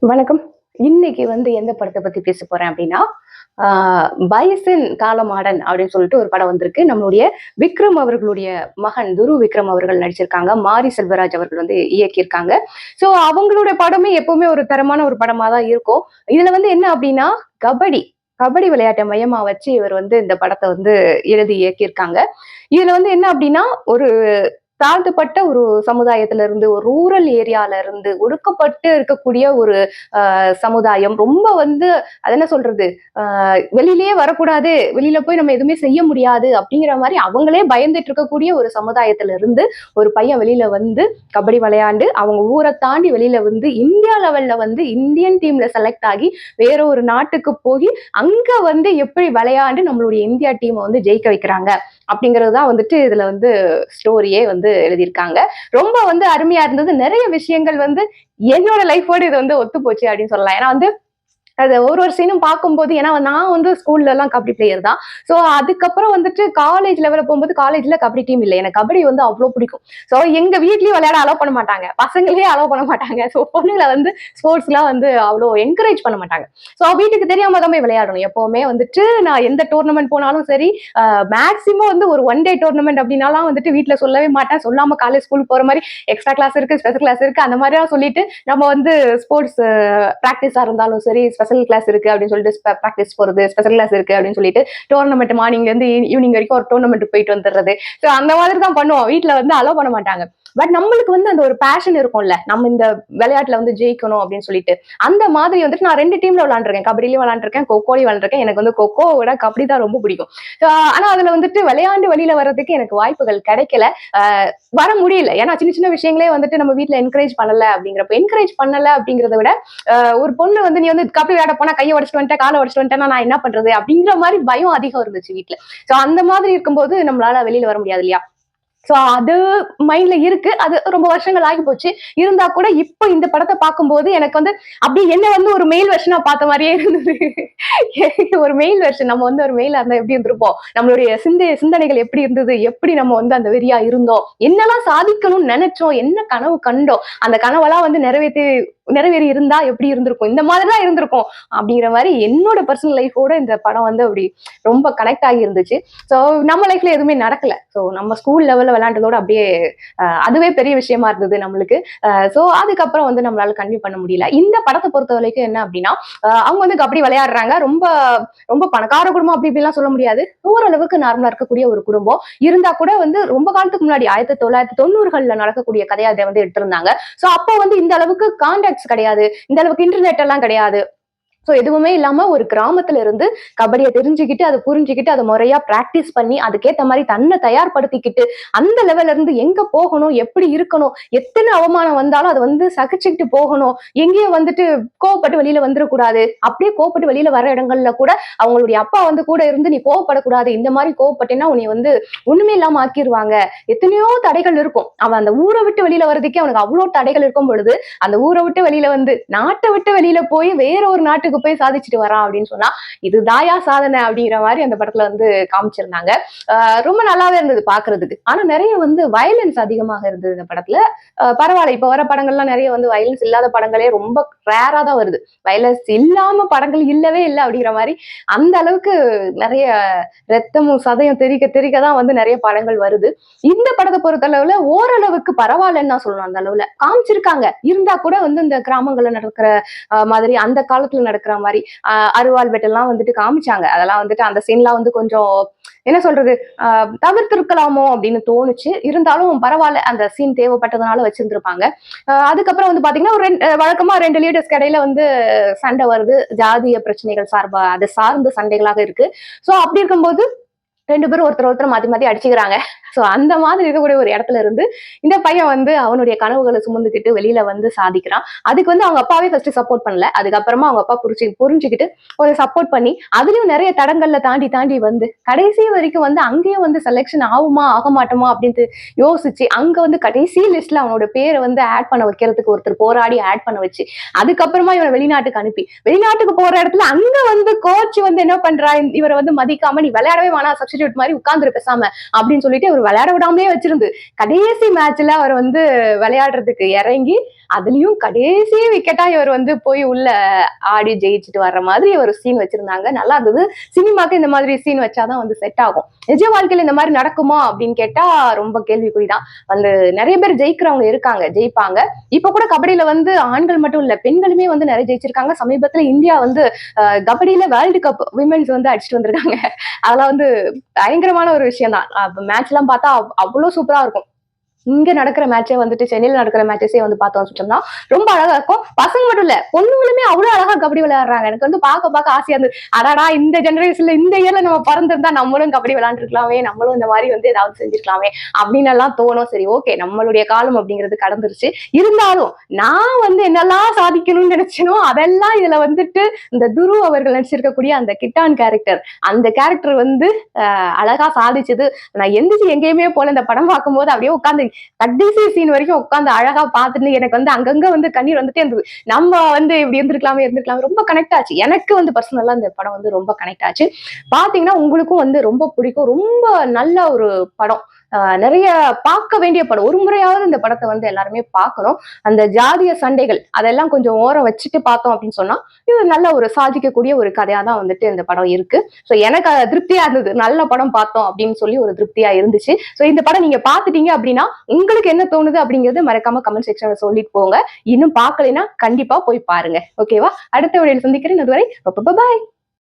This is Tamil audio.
வணக்கம். இன்னைக்கு எந்த படத்த பத்தி பேச போறேன் அப்டின்னா, ஆ பைசன் காலமாடன் அப்டின்னு சொல்லிட்டு ஒரு படம் வந்திருக்கு. நம்மளுடைய விக்ரம் அவர்களுடைய மகன் துருவ் விக்ரம் அவர்கள் நடிச்சிருக்காங்க. மாரி செல்வராஜ் அவர்கள் இயக்கியிருக்காங்க. ஸோ அவங்களுடைய படமே எப்பவுமே ஒரு தரமான ஒரு படமா தான் இருக்கும். இதுல என்ன அப்டின்னா, கபடி கபடி விளையாட்ட மையமா வச்சு இவர் இந்த படத்த எழுதி இயக்கியிருக்காங்க. இதுல என்ன அப்டின்னா, ஒரு தாழ்த்தப்பட்ட ஒரு சமுதாயத்துல இருந்து, ஒரு ரூரல் ஏரியால இருந்து, ஒடுக்கப்பட்டு இருக்கக்கூடிய ஒரு சமுதாயம். ரொம்ப அது என்ன சொல்றது? அ வெளியிலயே வரக்கூடாது, வெளியில போய் நம்ம எதுவுமே செய்ய முடியாது அப்படிங்கிற மாரி அவங்களே பயந்துட்டு இருக்கக்கூடிய ஒரு சமுதாயத்துல இருந்து, ஒரு பையன் வெளியில கபடி விளையாண்டு, அவங்க ஊர தாண்டி வெளியில இந்தியா லெவல்ல இந்தியன் டீம்ல செலக்ட் ஆகி, வேற ஒரு நாட்டுக்கு போய், அங்க எப்படி விளையாண்டு நம்மளுடைய இந்தியா டீம ஜெயிக்க வைக்கிறாங்க. அப்படிங்கிறது தான் இதுல ஸ்டோரியே எழுதியிருக்காங்க. ரொம்ப அருமையா இருந்தது. நெறைய விஷயங்கள் என்னோட லைஃபோட இது ஒத்து போச்சு அப்படின்னு சொல்லலாம். ஏன்னா அது ஒரு ஒரு சீனும் பார்க்கும்போது ஏன்னா நான் ஸ்கூல்ல எல்லாம் கபடி பிளேயர் தான். ஸோ அதுக்கப்புறம் காலேஜ் லெவல்ல போகும்போது காலேஜ்ல கபடி டீம் இல்ல. எனக்கு கபடி அவ்ளோ பிடிக்கும். ஸோ எங்க வீட்லயும் விளையாட அலோவ் பண்ண மாட்டாங்க. பசங்களே அலோவ் பண்ண மாட்டாங்க. ஸோ பொண்ணுங்கள ஸ்போர்ட்ஸ்லாம் அவ்ளோ என்கரேஜ் பண்ண மாட்டாங்க. ஸோ வீட்டுக்கு தெரியாம தான் போய் விளையாடணும். எப்பவுமே நான் எந்த டோர்னமெண்ட் போனாலும் சரி, மேக்ஸிமம் ஒரு ஒன் டே டோர்னமெண்ட் அப்படின்னாலாம் வீட்ல சொல்லவே மாட்டேன். சொல்லாம காலேஜ் ஸ்கூல் போற மாரி எக்ஸ்ட்ரா கிளாஸ் இருக்கு, ஸ்பெஷல் கிளாஸ் இருக்கு அந்த மாதிரிலாம் சொல்லிட்டு நம்ம ஸ்போர்ட்ஸ் பிராக்டிஸா இருந்தாலும் சரி, ஸ்பெஷல் கிளாஸ் இருக்கு அப்படின்னு சொல்லிட்டு பிராக்டிஸ் போறது, ஸ்பெஷல் கிளாஸ் இருக்கு அப்படின்னு சொல்லிட்டு டோர்னமெண்ட் மார்னிங்ல இருந்து ஈவினிங் வரைக்கும் ஒரு டோர்னமெண்ட் போயிட்டு வந்துடுறது. ஸோ அந்த மாதிரி தான் பண்ணுவோம். வீட்ல அலோவ் பண்ண மாட்டாங்க. பட் நம்மளுக்கு அந்த ஒரு பேஷன் இருக்கும்ல, நம்ம இந்த விளையாட்டுல ஜெயிக்கணும் அப்படின்னு சொல்லிட்டு அந்த மாதிரி நான் 2 டீம்ல விளையாண்டுருக்கேன். கபடிலையும் விளையாண்டுருக்கேன், கொக்கோலையும் விளையாண்டுருக்கேன். எனக்கு கொக்கோவை விட கபடி தான் ரொம்ப பிடிக்கும். ஆனா அதுல விளையாண்டு வெளியில வர்றதுக்கு எனக்கு வாய்ப்புகள் கிடைக்கல. வர முடியல. ஏன்னா சின்ன சின்ன விஷயங்களே நம்ம வீட்ல என்கரேஜ் பண்ணல அப்படிங்கிறப்ப என்கரேஜ் பண்ணல அப்படிங்கிறத விட ஒரு பொண்ணு நீ கபடி விளையாட போனா கையை உடச்சிட்டு வந்துட்டேன், காலை உடச்சிட்டு வந்துட்டேன்னா நான் என்ன பண்றது அப்படிங்கிற மாதிரி பயம் அதிகம் இருந்துச்சு வீட்ல. சோ அந்த மாதிரி இருக்கும்போது நம்மளால வெளியில வர முடியாது இல்லையா? சோ அது மைண்ட்ல இருக்கு. அது ரொம்ப வருஷங்கள் ஆகி போச்சு. இருந்தா கூட இப்ப இந்த படத்த பார்க்கும்போது எனக்கு அப்படியே என்ன ஒரு மெயில் வெர்ஷனா பார்த்த மாரியே இருந்தது. ஒரு மெயில் வெர்ஷன் நம்ம ஒரு மெயிலா இருந்தா எப்படி இருந்திருப்போம்? நம்மளுடைய சிந்தனைகள் எப்படி இருந்தது? எப்படி நம்ம அந்த வெறியா இருந்தோம்? என்னெல்லாம் சாதிக்கணும்னு நெனைச்சோம்? என்ன கனவு கண்டோம்? அந்த கனவெல்லாம் நிறைவேறி இருந்தா எப்படி இருந்திருக்கும்? இந்த மாதிரி தான் இருந்திருக்கும். அப்படிங்கிற மாரி என்னோட பர்சனல் லைஃபோட இந்த படம் அப்படி ரொம்ப கனெக்ட் ஆகி இருந்துச்சு. சோ நம்ம லைஃப்ல எதுவுமே நடக்கல. சோ நம்ம ஸ்கூல் லெவல்ல விளையாண்டதோட அப்படியே அதுவே பெரிய விஷயமா இருந்தது நம்மளுக்கு. சோ அதுக்கப்புறம் நம்மளால கன்டினியூ பண்ண முடியல. இந்த படத்த பொறுத்தவரைக்கும் என்ன அப்படின்னா, அவங்க கபடி விளையாடுறாங்க. ரொம்ப ரொம்ப பணக்கார குடும்பம் அப்படி இப்படிலாம் சொல்ல முடியாது. ஓரளவுக்கு நார்மலா இருக்கக்கூடிய ஒரு குடும்பம். இருந்தா கூட ரொம்ப காலத்துக்கு முன்னாடி 1990கள்ல நடக்கக்கூடிய கதையா இத எடுத்திருந்தாங்க. சோ அப்போ இந்த அளவுக்கு கான்டாக்ட்ஸ் கிடையாது. இந்த அளவுக்கு இன்டர்நெட் எல்லாம் கிடையாது. சோ எதுவுமே இல்லாம ஒரு கிராமத்துல இருந்து கபடிய தெரிஞ்சுக்கிட்டு, அத புரிஞ்சுக்கிட்டு, அத முறையா பிராக்டிஸ் பண்ணி, அதுக்கேத்த மாரி தன்ன தயார்படுத்திக்கிட்டு, அந்த லெவல்ல இருந்து எங்க போகணும், எப்படி இருக்கணும், எத்தன அவமானம் வந்தாலும் அத சகிச்சுக்கிட்டு போகணும். எங்கேயும் கோவப்பட்டு வெளியில வந்துரக்கூடாது. அப்படியே கோவப்பட்டு வெளியில வர இடங்கள்ல கூட அவங்களுடைய அப்பா கூட இருந்து, "நீ கோவப்படக்கூடாது. இந்த மாரி கோவப்பட்டேன்னா உன்னைய ஒண்ணுமே இல்லாம ஆக்கிருவாங்க." எத்தனையோ தடைகள் இருக்கும். அவன் அந்த ஊர விட்டு வெளியில வர்றதுக்கே அவனுக்கு அவ்ளோ தடைகள் இருக்கும் பொழுது, அந்த ஊர விட்டு வெளியில நாட்ட விட்டு வெளியில போய் வேற ஒரு நாட்டுக்கு போய் சாதிச்சுட்டு வரான் அப்படின்னு சொன்னா இது தாயா சாதனை அப்படிங்கிற மாதிரி அந்த படத்துல காமிச்சிருந்தாங்க. ரொம்ப நல்லாவே இருந்தது பாக்குறதுக்கு. ஆனா நிறைய வயலன்ஸ் அதிகமாக இருந்தது இந்த படத்துல. பரவாயில்ல, இப்ப வர படங்கள்லாம் நிறைய வயலன்ஸ் இல்லாத படங்களே ரொம்ப ரேரா தான் வருது. வயலன்ஸ் இல்லாம படங்கள் இல்லவே இல்லை அப்படிங்கிற மாதிரி அந்த அளவுக்கு நிறைய ரத்தமும் சதையும் தெறிக்க தெறிக்க தான் நிறைய படங்கள் வருது. இந்த படத்தை பொறுத்த அளவுல ஓரளவுக்கு பரவாயில்லன்னு தான் சொல்லணும். அந்த அளவுல காமிச்சிருக்காங்க. இருந்தா கூட இந்த கிராமங்கள்ல நடக்கிற மாதிரி அந்த காலத்துல நடக்கிற மாதிரி அருவாள் வெட்டெல்லாம் காமிச்சாங்க. அதெல்லாம் அந்த சீன்லாம் கொஞ்சம் என்ன சொல்றது, தவிர்த்திருக்கலாமோ அப்படின்னு தோணுச்சு. இருந்தாலும் பரவாயில்ல, அந்த சீன் தேவைப்பட்டதுனால வச்சிருந்திருப்பாங்க. அதுக்கப்புறம் பாத்தீங்கன்னா ஒரு வழக்கமா 2 லீடர்ஸ்க்கு இடையில சண்டை வருது. ஜாதிய பிரச்சனைகள் சார்பா அது சார்ந்த சண்டைகளாக இருக்கு. சோ அப்படி இருக்கும்போது 2 பேரும் ஒருத்தர் மாத்தி மாத்தி அடிச்சுக்கிறாங்க. சோ அந்த மாதிரி இருக்கக்கூடிய ஒரு இடத்துல இருந்து இந்த பையன் அவனுடைய கனவுகளை சுமந்துக்கிட்டு வெளியில சாதிக்கிறான். அதுக்கு அவங்க அப்பாவே ஃபர்ஸ்ட் சப்போர்ட் பண்ணல. அதுக்கப்புறமா அவங்க அப்பா புரிஞ்சுக்கிட்டு ஒரு சப்போர்ட் பண்ணி அதுலயும் நிறைய தடங்கள்ல தாண்டி தாண்டி கடைசி வரைக்கும் அங்கேயும் செலக்ஷன் ஆகுமா ஆக மாட்டோமா அப்படின்னு யோசிச்சு அங்க கடைசி லிஸ்ட்ல அவனோட பேரை ஆட் பண்ண வைக்கிறதுக்கு ஒருத்தர் போராடி ஆட் பண்ண வச்சு அதுக்கப்புறமா இவனை வெளிநாட்டுக்கு அனுப்பி வெளிநாட்டுக்கு போற இடத்துல அங்க கோச் என்ன பண்றா, இவரை மதிக்காம நீ விளையாடவே வேணாம், சப்ஸ்டிடியூட் ப்ராஸ்டிடியூட் மாதிரி உட்கார்ந்து பேசாம அப்படின்னு சொல்லிட்டு அவர் விளையாட விடாமலே வச்சிருந்து கடைசி மேட்ச்ல அவர் வந்து விளையாடுறதுக்கு இறங்கி அதுலயும் கடைசி விக்கெட்டா இவர் வந்து போய் உள்ள ஆடி ஜெயிச்சுட்டு வர்ற மாதிரி ஒரு சீன் வச்சிருந்தாங்க. நல்லா இருந்தது. சினிமாக்கு இந்த மாதிரி சீன் வச்சாதான் வந்து செட் ஆகும். நிஜ வாழ்க்கையில இந்த மாதிரி நடக்குமா அப்படின்னு கேட்டா ரொம்ப கேள்விக்குறிதான். வந்து நிறைய பேர் ஜெயிக்கிறவங்க இருக்காங்க, ஜெயிப்பாங்க. இப்ப கூட கபடியில வந்து ஆண்கள் மட்டும் இல்ல, பெண்களுமே வந்து நிறைய ஜெயிச்சிருக்காங்க. சமீபத்துல இந்தியா வந்து கபடியில வேர்ல்டு கப் விமென்ஸ் வந்து அடிச்சுட்டு வந்திருக்காங்க. அதெல்லாம் வந்து பயங்கரமான ஒரு விஷயம் தான். மேட்ச் எல்லாம் பார்த்தா அவ்வளவு சூப்பரா இருக்கும். இங்க நடக்கிற மேட்சே வந்துட்டு சென்னையில நடக்கிற மேட்சஸே வந்து பார்த்தோம் சொன்னோம்னா ரொம்ப அழகா இருக்கும். பசங்க மட்டும் இல்ல, பொண்ணுங்களுமே அவ்வளவு அழகா கபடி விளையாடுறாங்க. எனக்கு வந்து பார்க்க ஆசையா இருந்தது. அடாடா, இந்த ஜெனரேஷன்ல இந்த இயர்ல நம்ம பிறந்திருந்தா நம்மளும் கபடி விளையாண்டுருக்கலாமே, நம்மளும் இந்த மாதிரி வந்து ஏதாவது செஞ்சிருக்கலாமே அப்படின்னு எல்லாம் தோணும். சரி, ஓகே, நம்மளுடைய காலம் அப்படிங்கிறது கடந்துருச்சு. இருந்தாலும் நான் வந்து என்னெல்லாம் சாதிக்கணும்னு நினைச்சனோ அதெல்லாம் இதுல வந்துட்டு இந்த துரு அவர்கள் நடிச்சிருக்கக்கூடிய அந்த கிட்டான் கேரக்டர், அந்த கேரக்டர் வந்து அழகா சாதிச்சது. நான் எந்திரிச்சு எங்கேயுமே போல இந்த படம் பார்க்கும்போது அப்படியே உட்காந்து கடைசி சீன் வரைக்கும் உட்காந்து அழகா பார்த்துட்டு எனக்கு வந்து அங்கங்க வந்து கண்ணீர் வந்துட்டே இருந்தது. நம்ம வந்து இப்படி இருந்திருக்கலாமே ரொம்ப கனெக்ட் ஆச்சு. எனக்கு வந்து பர்சனலா இந்த படம் வந்து ரொம்ப கனெக்ட் ஆச்சு. பாத்தீங்கன்னா உங்களுக்கும் வந்து ரொம்ப பிடிக்கும். ரொம்ப நல்ல ஒரு படம். நிறைய பார்க்க வேண்டிய படம். ஒரு முறையாவது இந்த படத்தை வந்து எல்லாருமே பார்க்கணும். அந்த ஜாதிய சண்டைகள் அதெல்லாம் கொஞ்சம் ஓரம் வச்சுட்டு பார்த்தோம் அப்படின்னு சொன்னா இது நல்ல ஒரு சாதிக்கக்கூடிய ஒரு கதையா தான் வந்துட்டு இந்த படம் இருக்கு. சோ எனக்கு திருப்தியா இருந்தது. நல்ல படம் பார்த்தோம் அப்படின்னு சொல்லி ஒரு திருப்தியா இருந்துச்சு. சோ இந்த படம் நீங்க பாத்துட்டீங்க அப்படின்னா உங்களுக்கு என்ன தோணுது அப்படிங்கிறது மறக்காம கமெண்ட் செக்ஷன்ல சொல்லிட்டு போங்க. இன்னும் பார்க்கலைன்னா கண்டிப்பா போய் பாருங்க. ஓகேவா? அடுத்த வீடியோல சந்திக்கிறேன். அதுவரை பாய்.